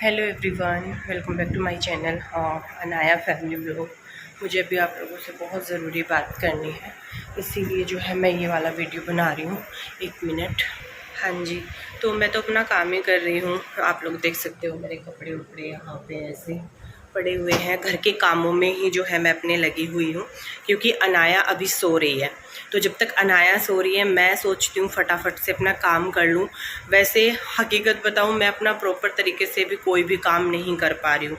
Hello everyone, welcome back to my channel. Anaya family blog. मुझे अभी आप लोगों से बहुत ज़रूरी बात करनी है, इसीलिए जो है मैं ये वाला वीडियो बना रही हूँ। 1 मिनट। हाँ जी, तो मैं तो अपना काम ही कर रही हूँ। आप लोग देख सकते हो मेरे कपड़े उपड़े यहाँ पे ऐसे पड़े हुए हैं। घर के कामों में ही जो है मैं अपने लगी हुई हूँ, क्योंकि अनाया अभी सो रही है। तो जब तक अनाया सो रही है मैं सोचती हूँ फटाफट से अपना काम कर लूँ। वैसे हकीकत बताऊँ, मैं अपना प्रॉपर तरीके से भी कोई भी काम नहीं कर पा रही हूँ।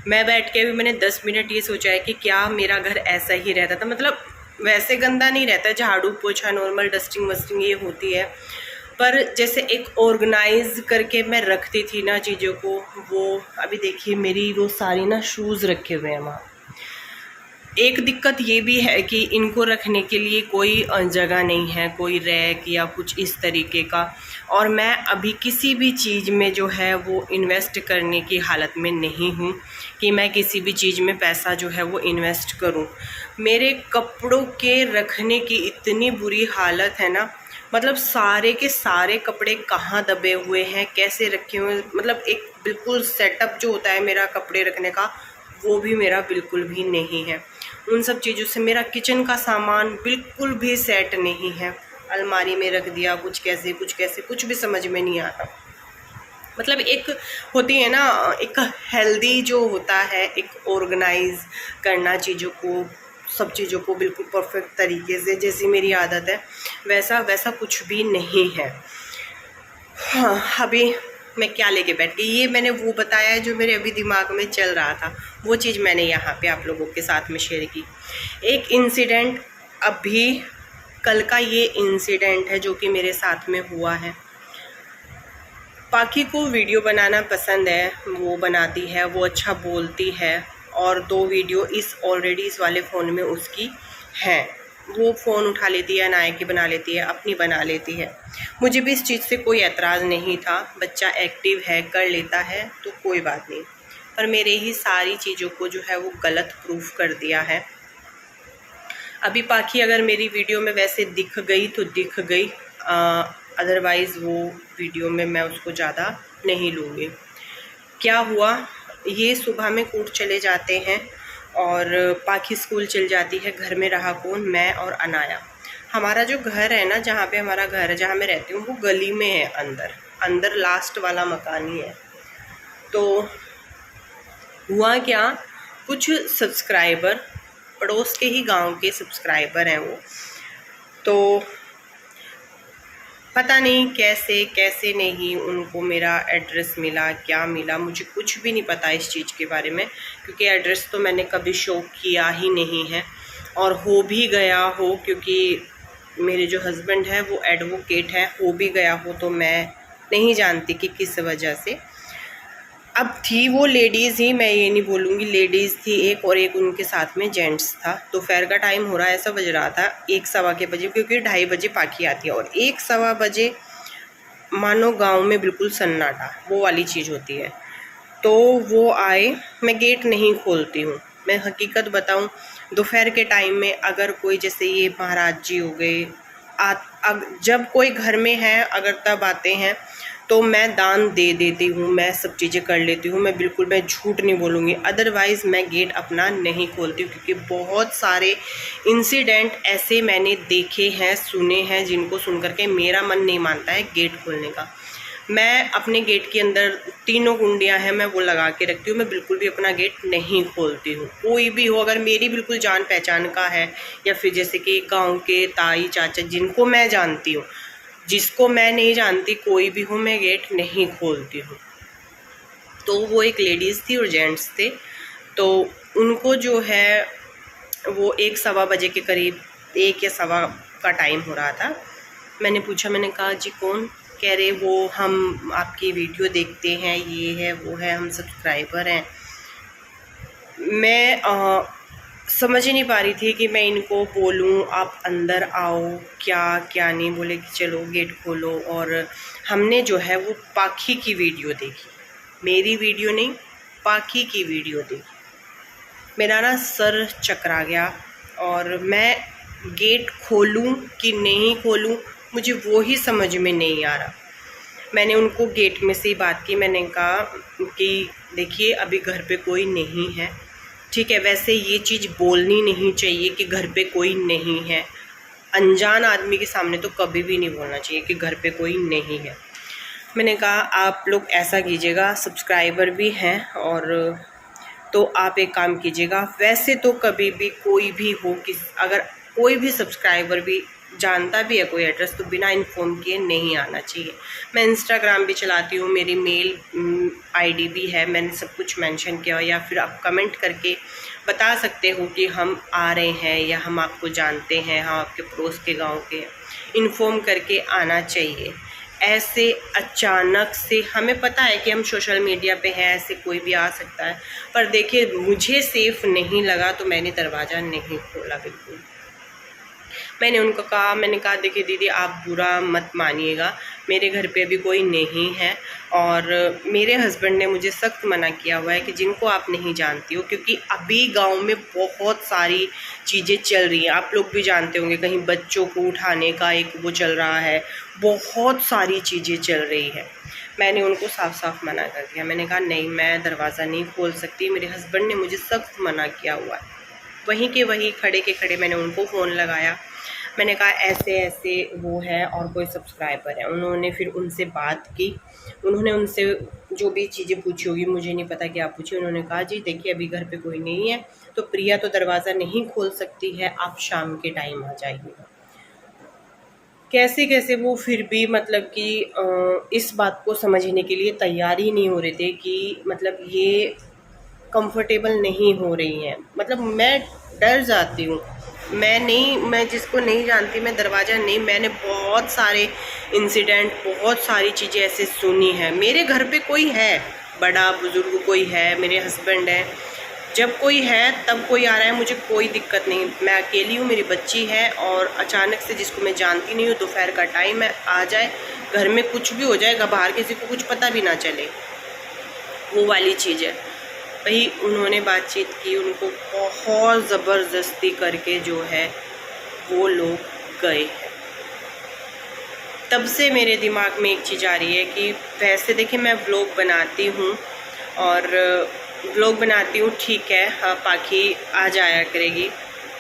मैं बैठ के भी मैंने 10 मिनट ये सोचा है कि क्या मेरा घर ऐसा ही रहता था, मतलब वैसे गंदा नहीं रहता, झाड़ू पोछा नॉर्मल डस्टिंग वस्टिंग ये होती है, पर जैसे एक ऑर्गेनाइज करके मैं रखती थी ना चीज़ों को, वो अभी देखिए मेरी वो सारी ना शूज़ रखे हुए हैं वहाँ। एक दिक्कत ये भी है कि इनको रखने के लिए कोई जगह नहीं है, कोई रैक या कुछ इस तरीके का, और मैं अभी किसी भी चीज़ में जो है वो इन्वेस्ट करने की हालत में नहीं हूँ कि मैं किसी भी चीज़ में पैसा जो है वो इन्वेस्ट करूँ। मेरे कपड़ों के रखने की इतनी बुरी हालत है ना, मतलब सारे के सारे कपड़े कहाँ दबे हुए हैं, कैसे रखे हुए, मतलब एक बिल्कुल सेटअप जो होता है मेरा कपड़े रखने का, वो भी मेरा बिल्कुल भी नहीं है। उन सब चीज़ों से मेरा किचन का सामान बिल्कुल भी सेट नहीं है। अलमारी में रख दिया, कुछ कैसे कुछ भी समझ में नहीं आता। मतलब एक होती है ना, एक हेल्दी जो होता है, एक ऑर्गेनाइज करना चीज़ों को, सब चीज़ों को बिल्कुल परफेक्ट तरीके से, जैसी मेरी आदत है वैसा कुछ भी नहीं है। हाँ, अभी मैं क्या लेके बैठ गई, ये मैंने वो बताया है जो मेरे अभी दिमाग में चल रहा था, वो चीज़ मैंने यहाँ पे आप लोगों के साथ में शेयर की। एक इंसिडेंट, अभी कल का ये इंसिडेंट है जो कि मेरे साथ में हुआ है। पाखी को वीडियो बनाना पसंद है, वो बनाती है, वो अच्छा बोलती है, और 2 वीडियो ऑलरेडी इस वाले फ़ोन में उसकी हैं। वो फ़ोन उठा लेती है, अनाया की बना लेती है, अपनी बना लेती है। मुझे भी इस चीज़ से कोई एतराज़ नहीं था, बच्चा एक्टिव है, कर लेता है तो कोई बात नहीं, पर मेरे ही सारी चीज़ों को जो है वो गलत प्रूफ कर दिया है। अभी पाखी अगर मेरी वीडियो में वैसे दिख गई तो दिख गई, अदरवाइज़ वो वीडियो में मैं उसको ज़्यादा नहीं लूँगी। क्या हुआ, ये सुबह में कोर्ट चले जाते हैं और पाखी स्कूल चल जाती है। घर में रहा कौन, मैं और अनाया। हमारा जो घर है ना, जहाँ पे हमारा घर है, जहाँ मैं रहती हूँ, वो गली में है, अंदर लास्ट वाला मकान ही है। तो हुआ क्या, कुछ सब्सक्राइबर, पड़ोस के ही गांव के सब्सक्राइबर हैं वो, तो पता नहीं कैसे कैसे नहीं उनको मेरा एड्रेस मिला, क्या मिला, मुझे कुछ भी नहीं पता इस चीज़ के बारे में, क्योंकि एड्रेस तो मैंने कभी शो किया ही नहीं है, और हो भी गया हो, क्योंकि मेरे जो हस्बैंड है वो एडवोकेट है, हो भी गया हो तो मैं नहीं जानती कि किस वजह से। अब थी वो लेडीज़ ही, मैं ये नहीं बोलूँगी, लेडीज़ थी एक, और एक उनके साथ में जेंट्स था। दोपहर का टाइम हो रहा है, ऐसा बज रहा था 1 सवा के बजे, क्योंकि 2:30 बजे पाखी आती है, और 1 सवा बजे मानो गांव में बिल्कुल सन्नाटा, वो वाली चीज़ होती है। तो वो आए, मैं गेट नहीं खोलती हूँ, मैं हकीकत बताऊँ, दोपहर के टाइम में अगर कोई, जैसे ये महाराज जी हो गए, जब कोई घर में है अगर तब आते हैं तो मैं दान दे देती हूँ, मैं सब चीज़ें कर लेती हूँ, मैं झूठ नहीं बोलूँगी। अदरवाइज़ मैं गेट अपना नहीं खोलती हूँ, क्योंकि बहुत सारे इंसिडेंट ऐसे मैंने देखे हैं, सुने हैं, जिनको सुन करके मेरा मन नहीं मानता है गेट खोलने का। मैं अपने गेट के अंदर 3 कुंडियाँ हैं, मैं वो लगा के रखती हूँ, मैं बिल्कुल भी अपना गेट नहीं खोलती हूँ। कोई भी हो, अगर मेरी बिल्कुल जान पहचान का है, या फिर जैसे कि गांव के ताई चाचा जिनको मैं जानती हूँ, जिसको मैं नहीं जानती, कोई भी हो, मैं गेट नहीं खोलती हूँ। तो वो एक लेडीज़ थी और जेंट्स थे, तो उनको जो है वो 1 सवा बजे के करीब, 1 या सवा का टाइम हो रहा था। मैंने पूछा, मैंने कहा जी कौन? कह रहे वो हम आपकी वीडियो देखते हैं, ये है वो है, हम सब्सक्राइबर हैं। मैं समझ ही नहीं पा रही थी कि मैं इनको बोलूं आप अंदर आओ, क्या क्या नहीं। बोले कि चलो गेट खोलो, और हमने जो है वो पाखी की वीडियो देखी, मेरी वीडियो नहीं, पाखी की वीडियो देखी। मेरा ना सर चकरा गया, और मैं गेट खोलूं कि नहीं खोलूं, मुझे वो ही समझ में नहीं आ रहा। मैंने उनको गेट में से ही बात की। मैंने कहा कि देखिए अभी घर पे कोई नहीं है, ठीक है। वैसे ये चीज़ बोलनी नहीं चाहिए कि घर पे कोई नहीं है। अनजान आदमी के सामने तो कभी भी नहीं बोलना चाहिए कि घर पे कोई नहीं है। मैंने कहा आप लोग ऐसा कीजिएगा, सब्सक्राइबर भी हैं, और तो आप एक काम कीजिएगा, वैसे तो कभी भी कोई भी हो कि अगर कोई भी सब्सक्राइबर भी जानता भी है कोई एड्रेस, तो बिना इन्फॉर्म किए नहीं आना चाहिए। मैं इंस्टाग्राम भी चलाती हूँ, मेरी मेल आईडी भी है, मैंने सब कुछ मेंशन किया हुआ, या फिर आप कमेंट करके बता सकते हो कि हम आ रहे हैं या हम आपको जानते हैं, हम आपके पड़ोस के गाँव के, इन्फॉर्म करके आना चाहिए। ऐसे अचानक से हमें पता है कि हम सोशल मीडिया पे हैं, ऐसे कोई भी आ सकता है, पर देखिए मुझे सेफ़ नहीं लगा तो मैंने दरवाज़ा नहीं खोला बिल्कुल। मैंने उनको कहा, मैंने कहा देखिए दीदी आप बुरा मत मानिएगा, मेरे घर पे अभी कोई नहीं है, और मेरे हस्बैंड ने मुझे सख्त मना किया हुआ है कि जिनको आप नहीं जानती हो, क्योंकि अभी गांव में बहुत सारी चीज़ें चल रही हैं, आप लोग भी जानते होंगे, कहीं बच्चों को उठाने का एक वो चल रहा है, बहुत सारी चीज़ें चल रही है। मैंने उनको साफ साफ मना कर दिया। मैंने कहा नहीं, मैं दरवाज़ा नहीं खोल सकती, मेरे हस्बैंड ने मुझे सख्त मना किया हुआ है। वहीं के वहीं खड़े के खड़े मैंने उनको फ़ोन लगाया, मैंने कहा ऐसे ऐसे वो है और कोई सब्सक्राइबर है। उन्होंने फिर उनसे बात की, उन्होंने उनसे जो भी चीज़ें पूछी होगी, मुझे नहीं पता क्या पूछी। उन्होंने कहा जी देखिए अभी घर पे कोई नहीं है, तो प्रिया तो दरवाज़ा नहीं खोल सकती है, आप शाम के टाइम आ जाइएगा। कैसे कैसे वो फिर भी मतलब कि इस बात को समझने के लिए तैयार ही नहीं हो रहे थे कि मतलब ये कंफर्टेबल नहीं हो रही हैं। मतलब मैं डर जाती हूँ, मैं जिसको नहीं जानती मैं दरवाज़ा नहीं, मैंने बहुत सारे इंसिडेंट, बहुत सारी चीज़ें ऐसे सुनी हैं। मेरे घर पे कोई है, बड़ा बुजुर्ग कोई है, मेरे हस्बैंड है, जब कोई है तब कोई आ रहा है, मुझे कोई दिक्कत नहीं। मैं अकेली हूँ, मेरी बच्ची है, और अचानक से जिसको मैं जानती नहीं हूँ, दोपहर का टाइम है, आ जाए, घर में कुछ भी हो जाएगा, बाहर किसी को कुछ पता भी ना चले, वो वाली चीज़ है। वही उन्होंने बातचीत की, उनको बहुत ज़बरदस्ती करके जो है वो लोग गए हैं। तब से मेरे दिमाग में एक चीज़ आ रही है कि वैसे देखिए मैं व्लॉग बनाती हूँ, और व्लॉग बनाती हूँ, ठीक है, हाँ पाखी आ जाया करेगी,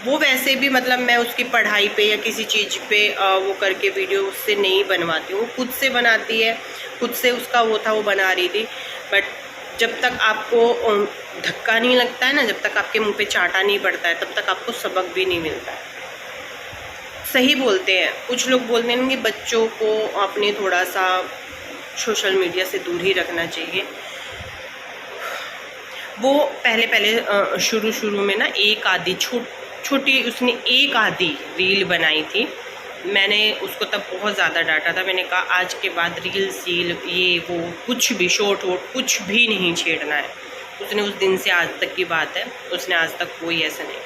वो वैसे भी मतलब मैं उसकी पढ़ाई पे या किसी चीज़ पे वो करके वीडियो उससे नहीं बनवाती हूँ, खुद से बनाती है, खुद से उसका वो था वो बना रही थी। बट जब तक आपको धक्का नहीं लगता है ना, जब तक आपके मुंह पे चाटा नहीं पड़ता है, तब तक आपको सबक भी नहीं मिलता है। सही बोलते हैं कुछ लोग, बोलते हैं कि बच्चों को अपने थोड़ा सा सोशल मीडिया से दूर ही रखना चाहिए। वो पहले शुरू में ना एक आधी छोटी उसने एक आधी रील बनाई थी, मैंने उसको तब बहुत ज़्यादा डांटा था। मैंने कहा आज के बाद रील सील ये वो कुछ भी शॉर्ट वोट कुछ भी नहीं छेड़ना है। उसने उस दिन से आज तक की बात है, उसने आज तक कोई ऐसा नहीं।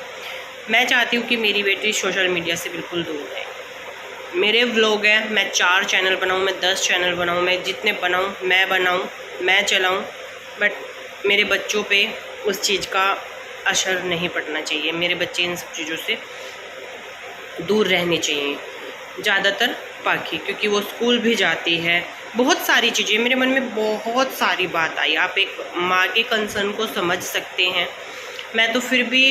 मैं चाहती हूँ कि मेरी बेटी सोशल मीडिया से बिल्कुल दूर रहे। मेरे व्लॉग हैं, मैं 4 चैनल बनाऊँ, मैं 10 चैनल बनाऊँ, मैं जितने बनाऊँ, मैं चलाऊँ, बट मेरे बच्चों पे उस चीज़ का असर नहीं पड़ना चाहिए। मेरे बच्चे इन सब चीज़ों से दूर रहने चाहिए, ज़्यादातर पाखी, क्योंकि वो स्कूल भी जाती है। बहुत सारी चीज़ें मेरे मन में बहुत सारी बात आई। आप एक माँ के कंसर्न को समझ सकते हैं। मैं तो फिर भी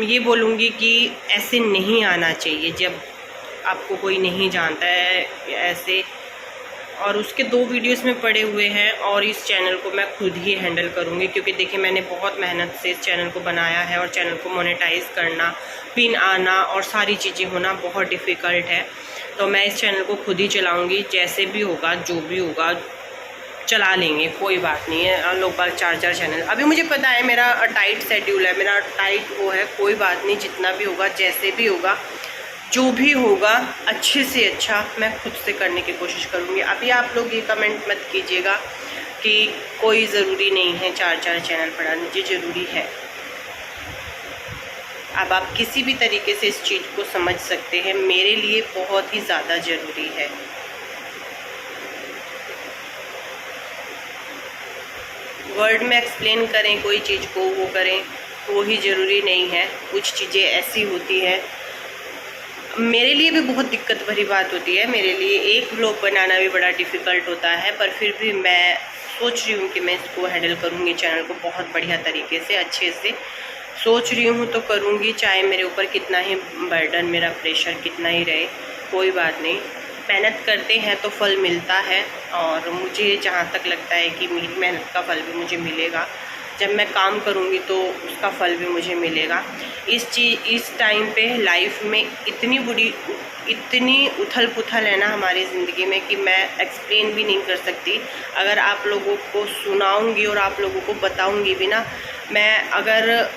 ये बोलूँगी कि ऐसे नहीं आना चाहिए जब आपको कोई नहीं जानता है ऐसे। और उसके 2 वीडियोस में पड़े हुए हैं, और इस चैनल को मैं खुद ही हैंडल करूँगी, क्योंकि देखिए मैंने बहुत मेहनत से इस चैनल को बनाया है, और चैनल को मोनेटाइज करना, पिन आना और सारी चीज़ें होना बहुत डिफ़िकल्ट है। तो मैं इस चैनल को खुद ही चलाऊँगी, जैसे भी होगा जो भी होगा चला लेंगे, कोई बात नहीं है। लोग बाग 4-4 चैनल, अभी मुझे पता है मेरा टाइट शेड्यूल है, मेरा टाइट वो है, कोई बात नहीं, जितना भी होगा जैसे भी होगा जो भी होगा अच्छे से अच्छा मैं खुद से करने की कोशिश करूँगी। अभी आप लोग ये कमेंट मत कीजिएगा कि कोई ज़रूरी नहीं है 4-4 चैनल बढ़ाने, जी ज़रूरी है। अब आप किसी भी तरीके से इस चीज़ को समझ सकते हैं, मेरे लिए बहुत ही ज़्यादा ज़रूरी है। वर्ड में एक्सप्लेन करें कोई चीज़ को, वो करें, वो ही ज़रूरी नहीं है। कुछ चीज़ें ऐसी होती हैं मेरे लिए भी बहुत दिक्कत भरी बात होती है, मेरे लिए एक व्लॉग बनाना भी बड़ा डिफ़िकल्ट होता है, पर फिर भी मैं सोच रही हूँ कि मैं इसको हैंडल करूँगी, चैनल को बहुत बढ़िया तरीके से अच्छे से सोच रही हूँ तो करूँगी, चाहे मेरे ऊपर कितना ही बर्डन, मेरा प्रेशर कितना ही रहे, कोई बात नहीं। मेहनत करते हैं तो फल मिलता है, और मुझे जहाँ तक लगता है कि मेरी मेहनत का फल भी मुझे मिलेगा। जब मैं काम करूँगी तो उसका फल भी मुझे मिलेगा। इस टाइम पे लाइफ में इतनी उथल पुथल है ना हमारी ज़िंदगी में कि मैं एक्सप्लेन भी नहीं कर सकती। अगर आप लोगों को सुनाऊंगी और आप लोगों को बताऊंगी भी ना, मैं अगर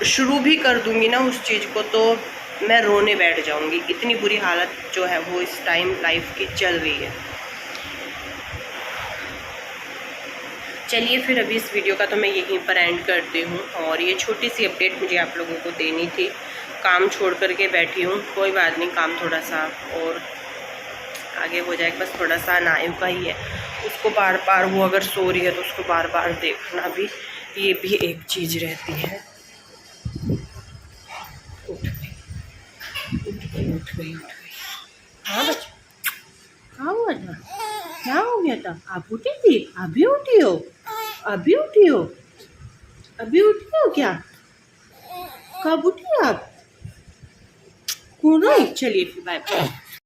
शुरू भी कर दूंगी ना उस चीज़ को तो मैं रोने बैठ जाऊंगी। इतनी बुरी हालत जो है वो इस टाइम लाइफ की चल रही है। चलिए फिर अभी इस वीडियो का तो मैं यहीं पर एंड करती हूँ, और ये छोटी सी अपडेट मुझे आप लोगों को देनी थी। काम छोड़ कर के बैठी हूँ, कोई बात नहीं, काम थोड़ा सा और आगे हो जाएगा। बस थोड़ा सा नायु का ही है, उसको बार बार, वो अगर सो रही है तो उसको बार बार देखना भी, ये भी एक चीज़ रहती है। उठ गई। हाँ बच्चा, कहाँ हुआ था, क्या हो गया था? आप उठी थी? अभी उठी हो? अभी उठी हो? अभी उठी हो क्या? कब उठी आप? कौन? चलिए फिर बाय बाय।